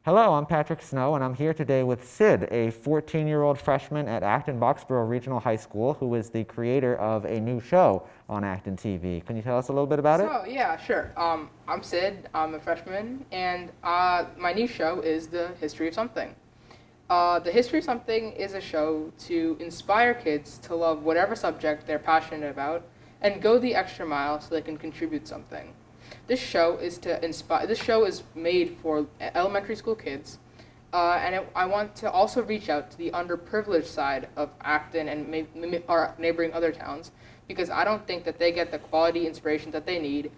Hello, I'm Patrick Snow, and I'm here today with Sid, a 14-year-old freshman at Acton-Boxborough Regional High School, who is the creator of a new show on ActonTV. Can you tell us a little bit about it? Yeah, sure. I'm Sid. I'm a freshman, and my new show is The History of Something. The History of Something is a show to inspire kids to love whatever subject they're passionate about and go the extra mile so they can contribute something. This show is to inspire. This show is made for elementary school kids, I want to also reach out to the underprivileged side of Acton and our neighboring other towns, because I don't think that they get the quality inspiration that they need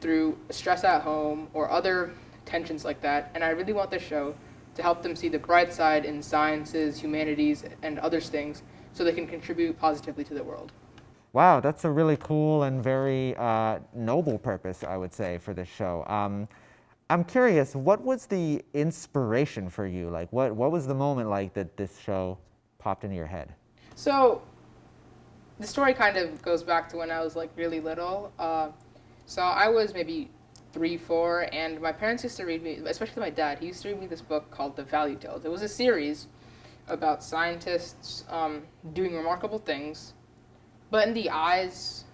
through stress at home or other tensions like that. And I really want this show to help them see the bright side in sciences, humanities, and other things, so they can contribute positively to the world. Wow, that's a really cool and very noble purpose, I would say, for this show. I'm curious, what was the inspiration for you? Like, what was the moment like that this show popped into your head? So the story kind of goes back to when I was like really little. So I was maybe 3, 4, and my parents used to read me, especially my dad, he used to read me this book called The Value Tales. It was a series about scientists doing remarkable things, but in the eyes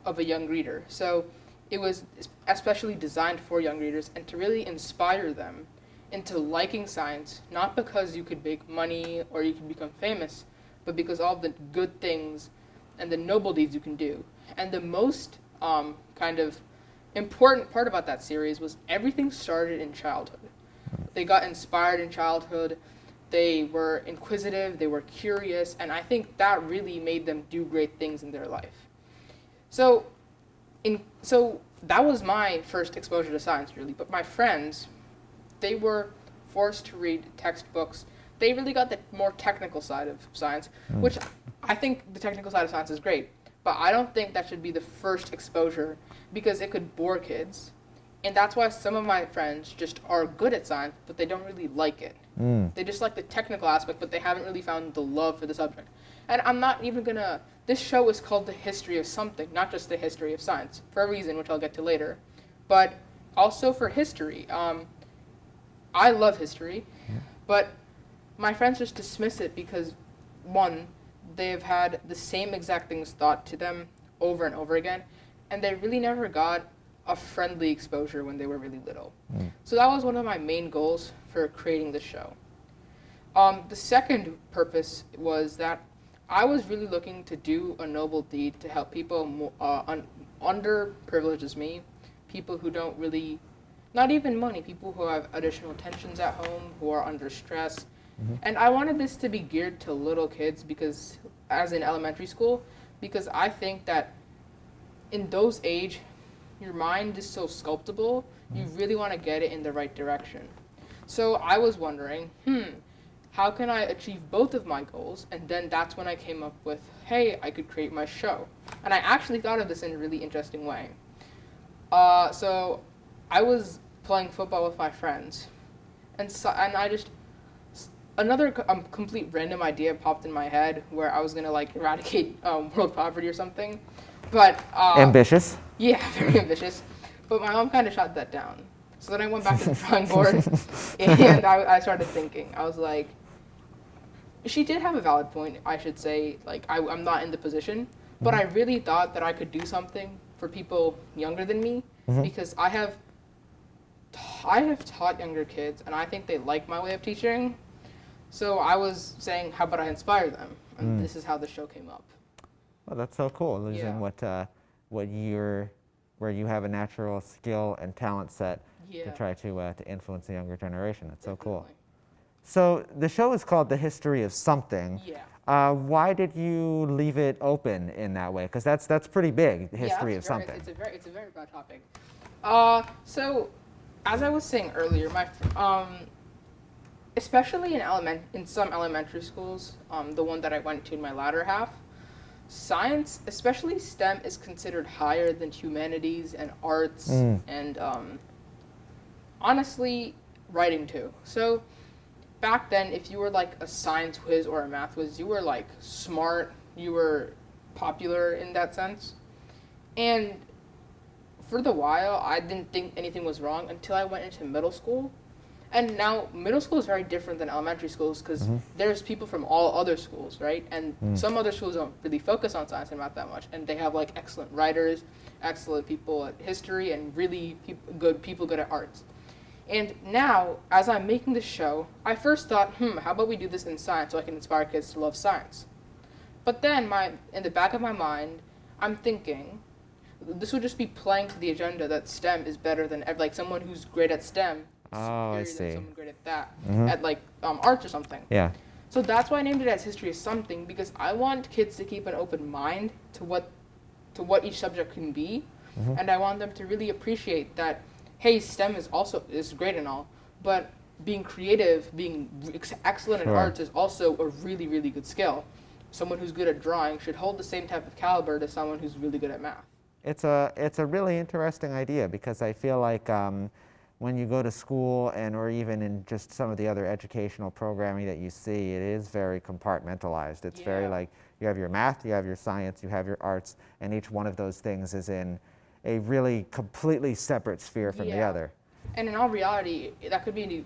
of a young reader. So it was especially designed for young readers and to really inspire them into liking science, not because you could make money or you could become famous, but because all the good things and the noble deeds you can do. And the most kind of important part about that series was everything started in childhood. They got inspired in childhood. They were inquisitive, they were curious, and I think that really made them do great things in their life. So that was my first exposure to science, really. But my friends, they were forced to read textbooks. They really got the more technical side of science, which I think the technical side of science is great. But I don't think that should be the first exposure, because it could bore kids. And that's why some of my friends just are good at science, but they don't really like it. They just like the technical aspect, but they haven't really found the love for the subject. And I'm not even gonna, this show is called The History of Something, not just The History of Science, for a reason, which I'll get to later. But also for history. I love history, but my friends just dismiss it because, one, they've had the same exact things taught to them over and over again, and they really never got a friendly exposure when they were really little. So that was one of my main goals for creating this show. The second purpose was that I was really looking to do a noble deed to help people underprivileged as me, people who don't really, not even money, people who have additional tensions at home, who are under stress. And I wanted this to be geared to little kids, because, as in elementary school, because I think that in those age, your mind is so sculptable, you really want to get it in the right direction. So I was wondering, how can I achieve both of my goals? And then that's when I came up with, hey, I could create my show. And I actually thought of this in a really interesting way. So I was playing football with my friends, and another complete random idea popped in my head where I was gonna like eradicate world poverty or something. But Ambitious? yeah, very ambitious. But my mom kind of shot that down. So then I went back to the drawing board, and I started thinking. I was like, she did have a valid point, I should say. Like, I'm not in the position, but I really thought that I could do something for people younger than me, because I have taught younger kids, and I think they like my way of teaching. So I was saying, how about I inspire them? And this is how the show came up. Well, that's so cool. Using where you have a natural skill and talent set to try to influence the younger generation. That's so cool. So the show is called The History of Something. Yeah. Why did you leave it open in that way? Because that's pretty big, the history of something. It's a very broad topic. So as I was saying earlier, especially in some elementary schools, the one that I went to in my latter half, science, especially STEM, is considered higher than humanities and arts and honestly, writing too. So back then, if you were like a science whiz or a math whiz, you were like smart, you were popular in that sense. And for the while, I didn't think anything was wrong until I went into middle school. And now middle school is very different than elementary schools because there's people from all other schools, right? And some other schools don't really focus on science and math that much, and they have like excellent writers, excellent people at history, and really good people good at arts. And now, as I'm making this show, I first thought, how about we do this in science so I can inspire kids to love science? But then, in the back of my mind, I'm thinking, this would just be playing to the agenda that STEM is better than, like, someone who's great at STEM is I superior see. than someone great at that, at, like, arts or something. Yeah. So that's why I named it as History of Something, because I want kids to keep an open mind to what each subject can be, and I want them to really appreciate that, hey, STEM is great and all, but being creative, being excellent in arts is also a really, really good skill. Someone who's good at drawing should hold the same type of caliber to someone who's really good at math. It's a really interesting idea because I feel like when you go to school or even in just some of the other educational programming that you see, it is very compartmentalized. It's very like you have your math, you have your science, you have your arts, and each one of those things is in a really completely separate sphere from the other. And in all reality, that could be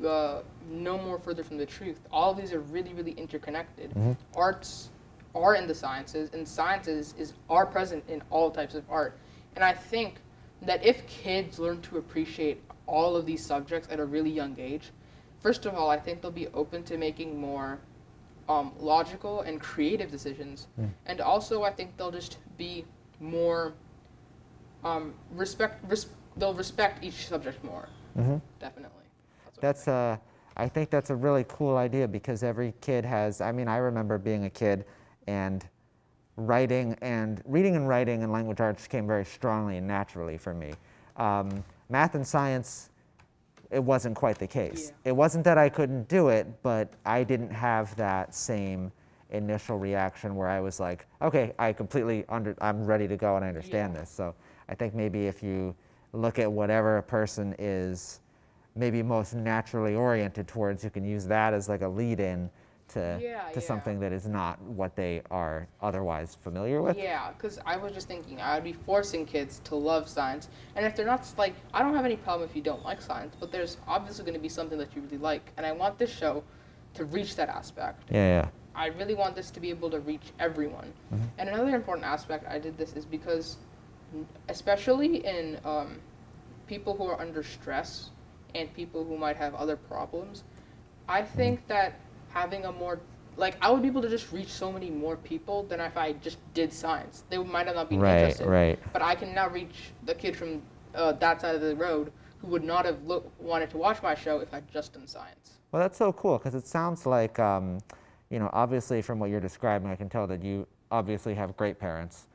no more further from the truth. All of these are really, really interconnected. Arts are in the sciences, and sciences are present in all types of art. And I think that if kids learn to appreciate all of these subjects at a really young age, first of all, I think they'll be open to making more logical and creative decisions. And also, I think they'll just be more they'll respect each subject more. Definitely. I think that's a really cool idea because every kid has, I remember being a kid and reading and writing and language arts came very strongly and naturally for me. Math and science, it wasn't quite the case. It wasn't that I couldn't do it, but I didn't have that same initial reaction where I was like, okay, I'm ready to go and I understand this. So I think maybe if you look at whatever a person is maybe most naturally oriented towards, you can use that as like a lead-in to something that is not what they are otherwise familiar with. Yeah, because I was just thinking I would be forcing kids to love science, and if they're not, like, I don't have any problem if you don't like science, but there's obviously going to be something that you really like, and I want this show to reach that aspect. I really want this to be able to reach everyone. And another important aspect I did this is because, especially in people who are under stress and people who might have other problems, I think that having a more, like, I would be able to just reach so many more people than if I just did science. They might have not been interested. But I can now reach the kid from that side of the road who would not have wanted to watch my show if I'd just done science. Well, that's so cool because it sounds like, obviously from what you're describing, I can tell that you obviously have great parents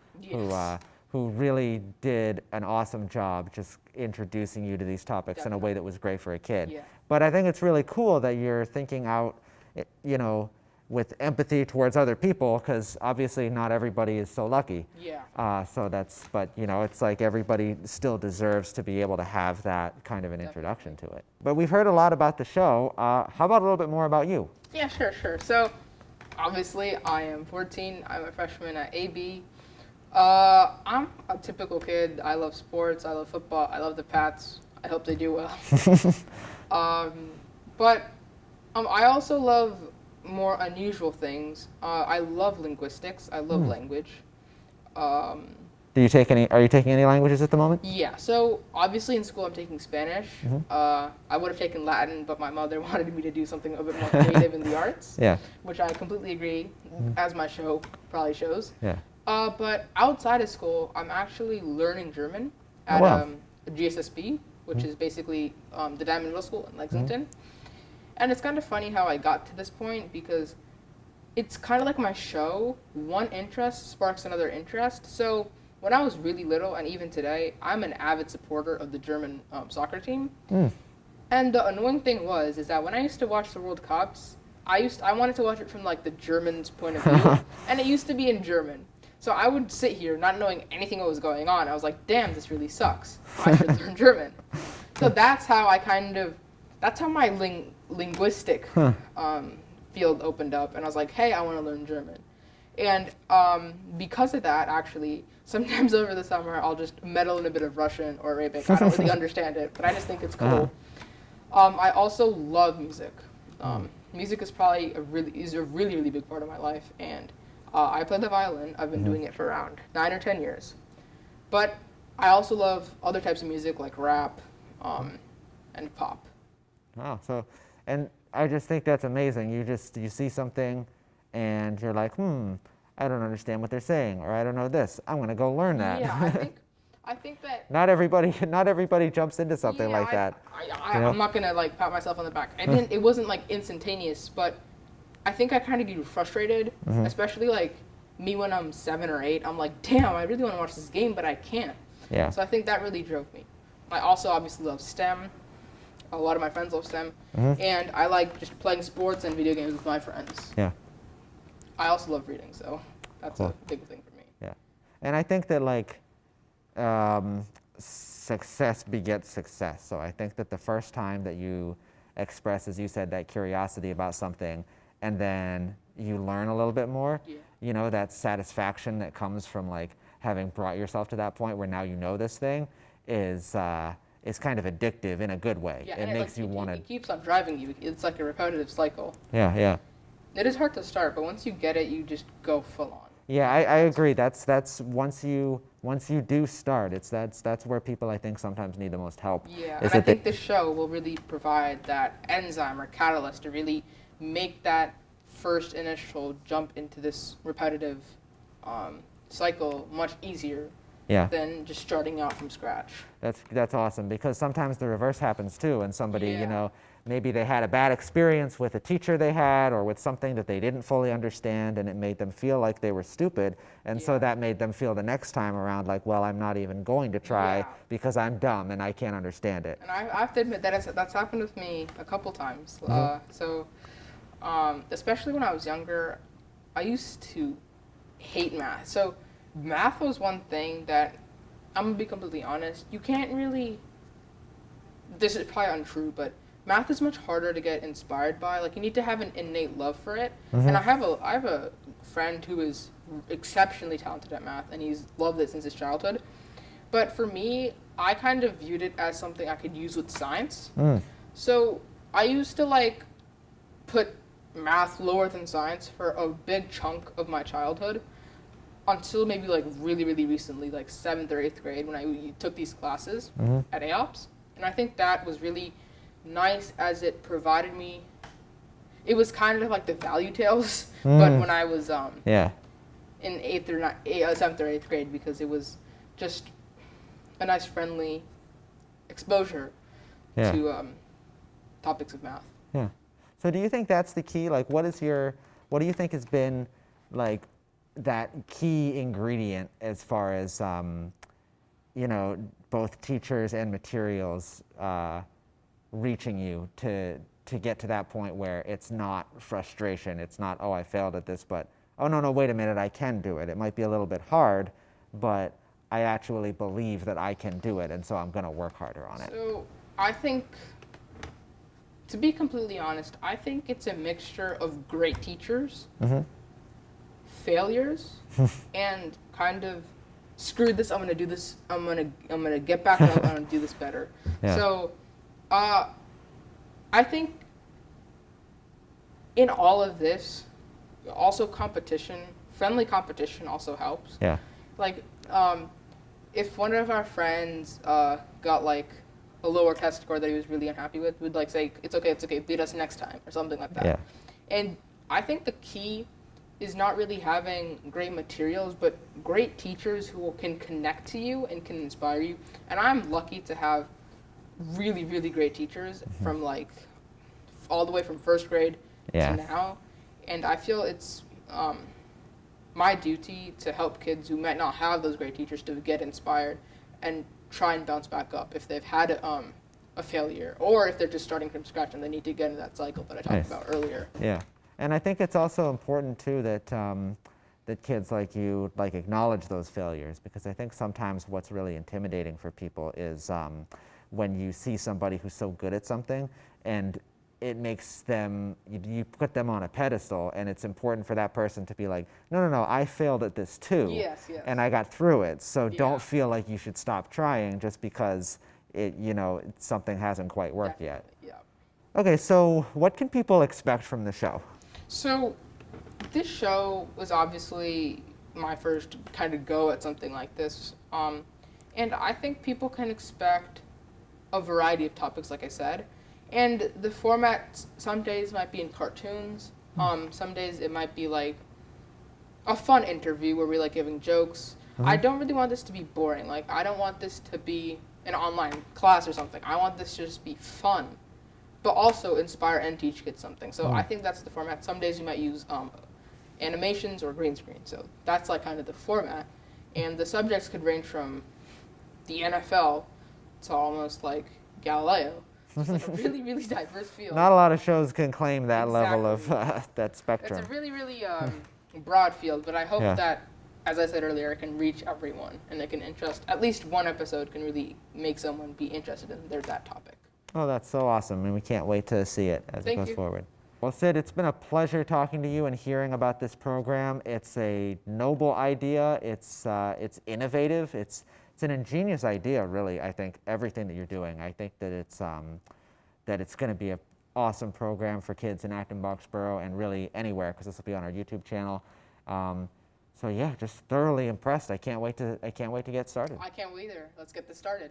who really did an awesome job just introducing you to these topics in a way that was great for a kid. But I think it's really cool that you're thinking out, with empathy towards other people, because obviously not everybody is so lucky. But it's like everybody still deserves to be able to have that kind of an introduction to it. But we've heard a lot about the show. How about a little bit more about you? Yeah, sure. So, obviously, I am 14. I'm a freshman at AB. I'm a typical kid. I love sports. I love football. I love the Pats. I hope they do well. But I also love more unusual things. I love linguistics. I love language. Are you taking any languages at the moment? Yeah. So obviously in school I'm taking Spanish. I would have taken Latin, but my mother wanted me to do something a bit more creative in the arts. Which I completely agree, as my show probably shows. But outside of school, I'm actually learning German at GSSB, which is basically the Diamond Middle School in Lexington. And it's kind of funny how I got to this point because it's kind of like my show. One interest sparks another interest. So when I was really little, and even today, I'm an avid supporter of the German soccer team. And the annoying thing is that when I used to watch the World Cups, I wanted to watch it from like the Germans' point of view, and it used to be in German. So I would sit here not knowing anything what was going on. I was like, damn, this really sucks. I should learn German. So that's how my linguistic field opened up, and I was like, hey, I want to learn German. And because of that, actually, sometimes over the summer, I'll just meddle in a bit of Russian or Arabic. I don't really understand it, but I just think it's cool. I also love music. Music is probably a really really big part of my life, and I play the violin. I've been doing it for around 9 or 10 years. But I also love other types of music like rap, and pop. Wow. So, and I just think that's amazing. You see something, and you're like, I don't understand what they're saying, or I don't know this. I'm gonna go learn that. Yeah, I think that. Not everybody jumps into something like that. I'm not gonna like pat myself on the back. I didn't. It wasn't like instantaneous, but I think I kind of get frustrated, especially like me when I'm 7 or 8. I'm like, damn, I really want to watch this game, but I can't. Yeah. So I think that really drove me. I also obviously love STEM. A lot of my friends love STEM, and I like just playing sports and video games with my friends. Yeah. I also love reading, so that's a big thing for me. Yeah. And I think that like success begets success. So I think that the first time that you express, as you said, that curiosity about something, and then you learn a little bit more, you know, that satisfaction that comes from like having brought yourself to that point where now you know this thing is kind of addictive in a good way. Yeah, it makes you want to. It keeps on driving you. It's like a repetitive cycle. Yeah, yeah. It is hard to start, but once you get it, you just go full on. Yeah, I agree. That's once you do start, that's where people I think sometimes need the most help. Yeah, and I think this show will really provide that enzyme or catalyst to really make that first initial jump into this repetitive cycle much easier than just starting out from scratch. That's awesome, because sometimes the reverse happens too, and somebody, you know, maybe they had a bad experience with a teacher they had or with something that they didn't fully understand, and it made them feel like they were stupid, and so that made them feel the next time around like, well, I'm not even going to try because I'm dumb and I can't understand it. And I have to admit that's happened with me a couple times. Especially when I was younger, I used to hate math. So math was one thing that, I'm going to be completely honest, you can't really, this is probably untrue, but math is much harder to get inspired by. Like, you need to have an innate love for it. And I have a friend who is exceptionally talented at math, and he's loved it since his childhood. But for me, I kind of viewed it as something I could use with science. So I used to like put math lower than science for a big chunk of my childhood, until maybe like really, really recently, like 7th or 8th grade, when I took these classes at AOPS. And I think that was really nice, as it provided me, it was kind of like the value tales, but when I was in 7th or 8th grade, because it was just a nice friendly exposure to topics of math. Yeah. So do you think that's the key? Like, what do you think has been like that key ingredient as far as you know, both teachers and materials reaching you to get to that point where it's not frustration, it's not, oh, I failed at this, but oh no, wait a minute, I can do it. It might be a little bit hard, but I actually believe that I can do it, and so I'm going to work harder on it. So I think, to be completely honest, I think it's a mixture of great teachers, failures, and kind of, screw this, I'm gonna do this, I'm gonna get back and I'm gonna do this better. So I think in all of this, also friendly competition also helps. Yeah. Like, if one of our friends got like a lower test score that he was really unhappy with, we'd like say, it's okay, beat us next time, or something like that. Yeah. And I think the key is not really having great materials, but great teachers who can connect to you and can inspire you. And I'm lucky to have really, really great teachers from like all the way from 1st grade to now. And I feel it's my duty to help kids who might not have those great teachers to get inspired and try and bounce back up if they've had a failure, or if they're just starting from scratch and they need to get into that cycle that I talked about earlier. Yeah. And I think it's also important too that that kids like you like acknowledge those failures, because I think sometimes what's really intimidating for people is when you see somebody who's so good at something and it makes them, you put them on a pedestal, and it's important for that person to be like, no, I failed at this too. Yes. And I got through it. So don't feel like you should stop trying just because something hasn't quite worked yet. Yeah. Okay, so what can people expect from the show? So, this show was obviously my first kind of go at something like this. And I think people can expect a variety of topics, like I said. And the format some days might be in cartoons. Some days it might be like a fun interview where we like giving jokes. I don't really want this to be boring. Like I don't want this to be an online class or something. I want this to just be fun, but also inspire and teach kids something. So I think that's the format. Some days you might use animations or green screen. So that's like kind of the format. And the subjects could range from the NFL to almost like Galileo. It's like a really, really diverse field. Not a lot of shows can claim that level of that spectrum. It's a really, really broad field, but I hope Yeah. that, as I said earlier, it can reach everyone and it can interest, at least one episode can really make someone be interested in that topic. Oh, that's so awesome, and we can't wait to see it as it Thank goes you. forward. Well, Sid, it's been a pleasure talking to you and hearing about this program. It's a noble idea. It's innovative. It's an ingenious idea, really. I think everything that you're doing. I think that it's going to be an awesome program for kids in Acton Boxborough and really anywhere, because this will be on our YouTube channel. So yeah, just thoroughly impressed. I can't wait to get started. I can't wait either. Let's get this started.